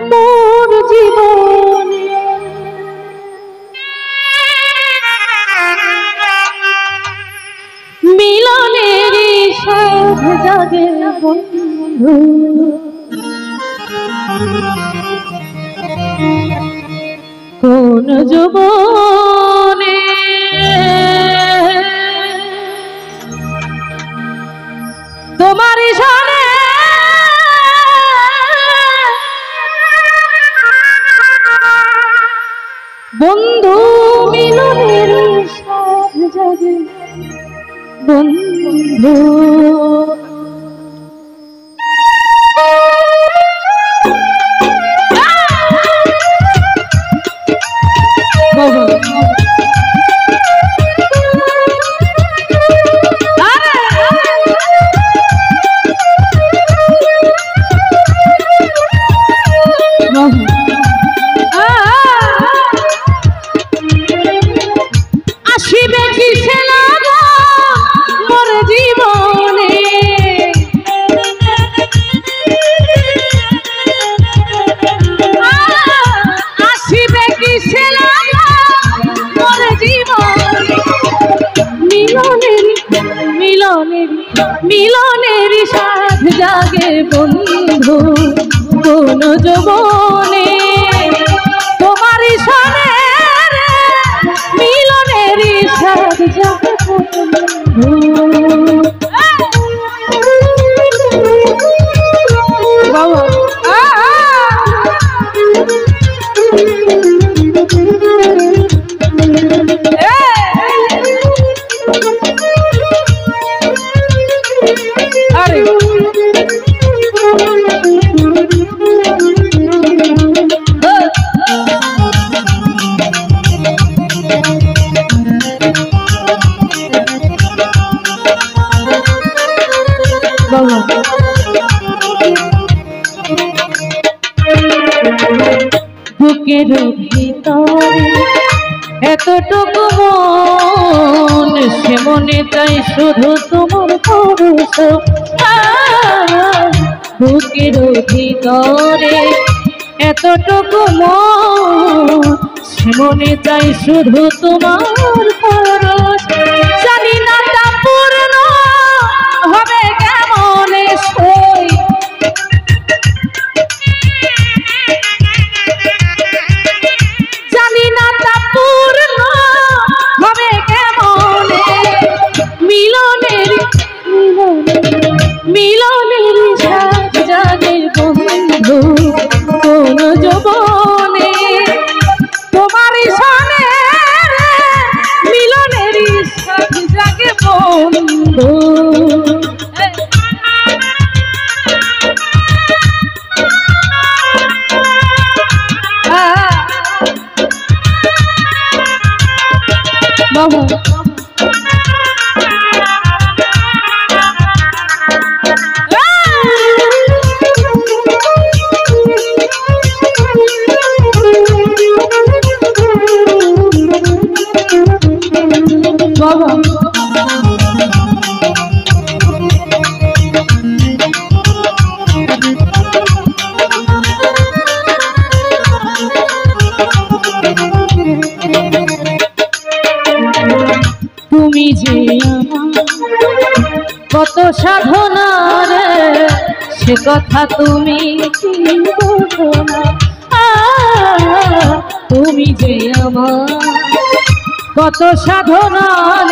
মোর জীবনে মিলনের সাধ জাগে বন্ধু কোন যৌবনে তোমার সনে বন্ধু মিলনের সাধ জাগে বন্ধু আসিবে কিসে মোর জীবনে আসিবে কিসে মোর জীবনে মিলনের মিলনের মিলনের সাধ জাগে বন্ধু কোন যৌবনে তোমার সনে মিলনের সাধ জাগে বুকের ভিতরে এতটুকু মন সে মনে চাই শুধু তোমার পরশ বুকের ভিতরে এতটুকু মন সে মনে চাই শুধু তোমার পরশ জানি না তা পূর্ণ হবে কেমনে সই জানি না তা পূর্ণ হবে কেমনে মিলনের মিলনের সাথ জাগে বন্ধু কোন যৌবনে তোমার সনে মিলনের সাথ জাগে বন্ধু বাবা তুমি যে কত সাধনার সে কথা তুমি কি বোঝো না তুমি যে আমার কত সাধনার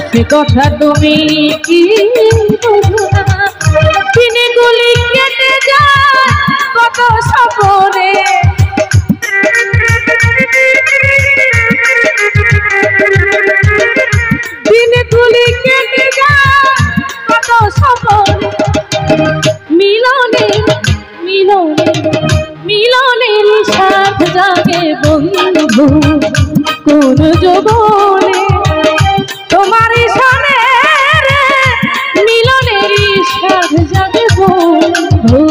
সে কথা তুমি কি বোঝো না দিনগুলি কেটে যায় কত সপনে দিনগুলি কেটে যায় কত সপনে মিলনে মিলনে মিলনের সাথ জাগে বন্ধু কোন যৌবনে তোমার সনে মিলনের সাথ জাগে বন্ধু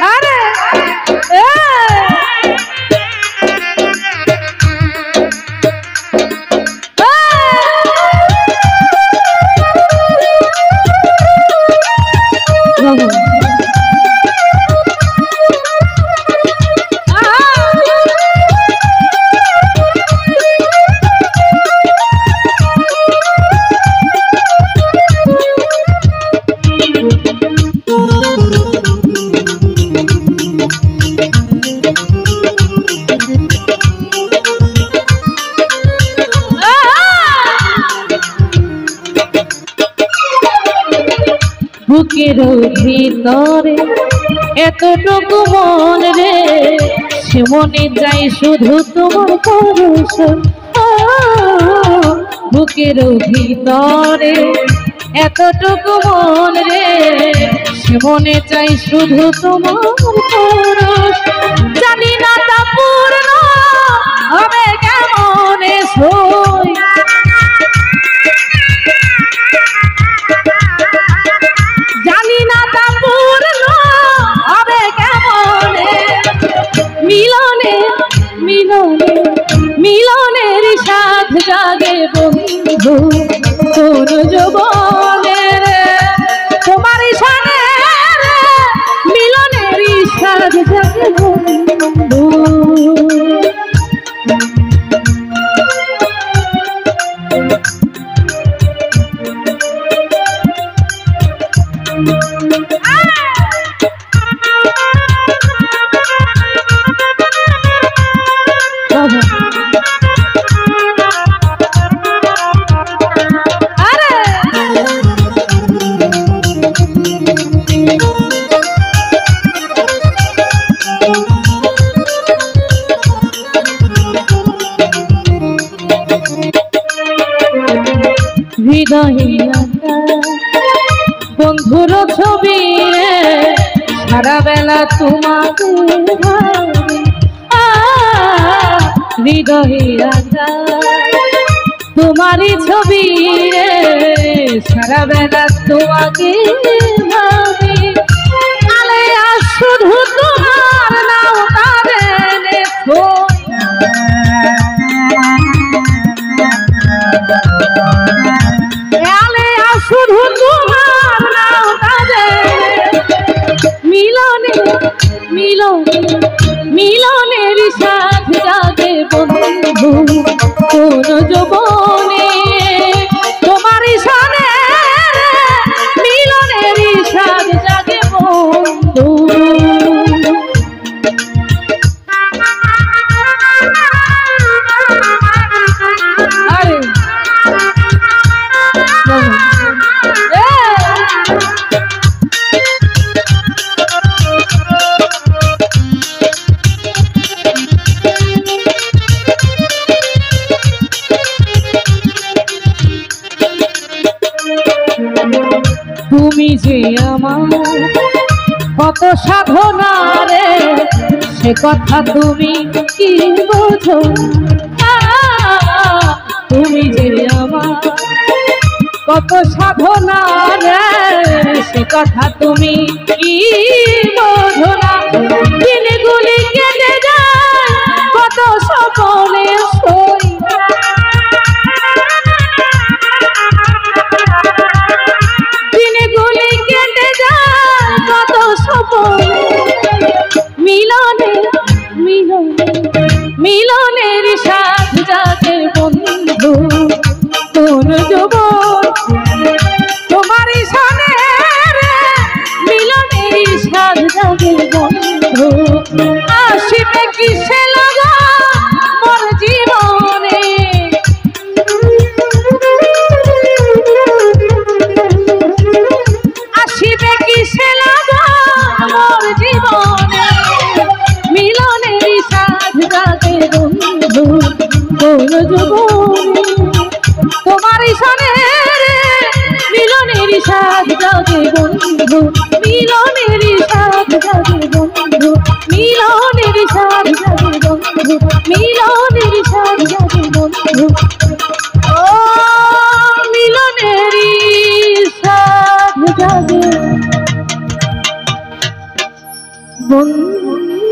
আরে বুকের ভিতরে এতটুকু মন রে, সে মনে যাই শুধু তোমার পরশ। বুকের ভিতরে এতটুকু মন রে, সে মনে চাই শুধু তোমার পরশ। জানি না তা পূর্ণ হবে কেমনে সই, জানি না তা পূর্ণ হবে কেমনে। মিলনে মিলনে মিলনের সাথ জাগে বন্ধু কোন যৌবনের, তোমার সাথে মিলনের সাথ জাগে বন্ধু। হৃদয়ে বন্ধুর ছবি সারা বেলা তোমাকে হৃদয়ে তোমারই ছবি রে, সারা বেলা তোমাকে ভাবি। আলে আর শুধু তোমার নাম কাঁদে শুধু তোমার নাম কাঁদে। মিলনে মিলনে মিলনের সাথ জাগে বন্ধু কোন যৌবনে, তোমার সাথে মিলনের সাথ জাগে বন্ধু। আরে তুমি যে আমার কত সাধনা রে, সে কথা তুমি কি বোঝো। তুমি যে আমার কত সাধনা রে, সে কথা তুমি কি বোঝো না। দিনগুলি কেটে যায় কত স্বপ্নে সই, দিনগুলি কেটে যায় কত স্বপ্নে। মিলনে মিলনে মিলনের সাথ জাগে বন্ধু কোন যৌবন, তোমার সাথে মিলনের সাথ জাগে বন্ধু। আসিবে কিসে লাগা মোর জীবনে, আসিবে কিসে লাগা মোর জীবনে। মিলনের সাথ জাগে বন্ধু কোন যৌবনে, তোমার সাথে মিলনের সাথ জাগে বন্ধু। মিলনের সাথ জাগে বন্ধু, মিলনের সাথ জাগে বন্ধু, মিলনের সাথ জাগে বন্ধু। ও মিলনের সাথ জাগে বন্ধু।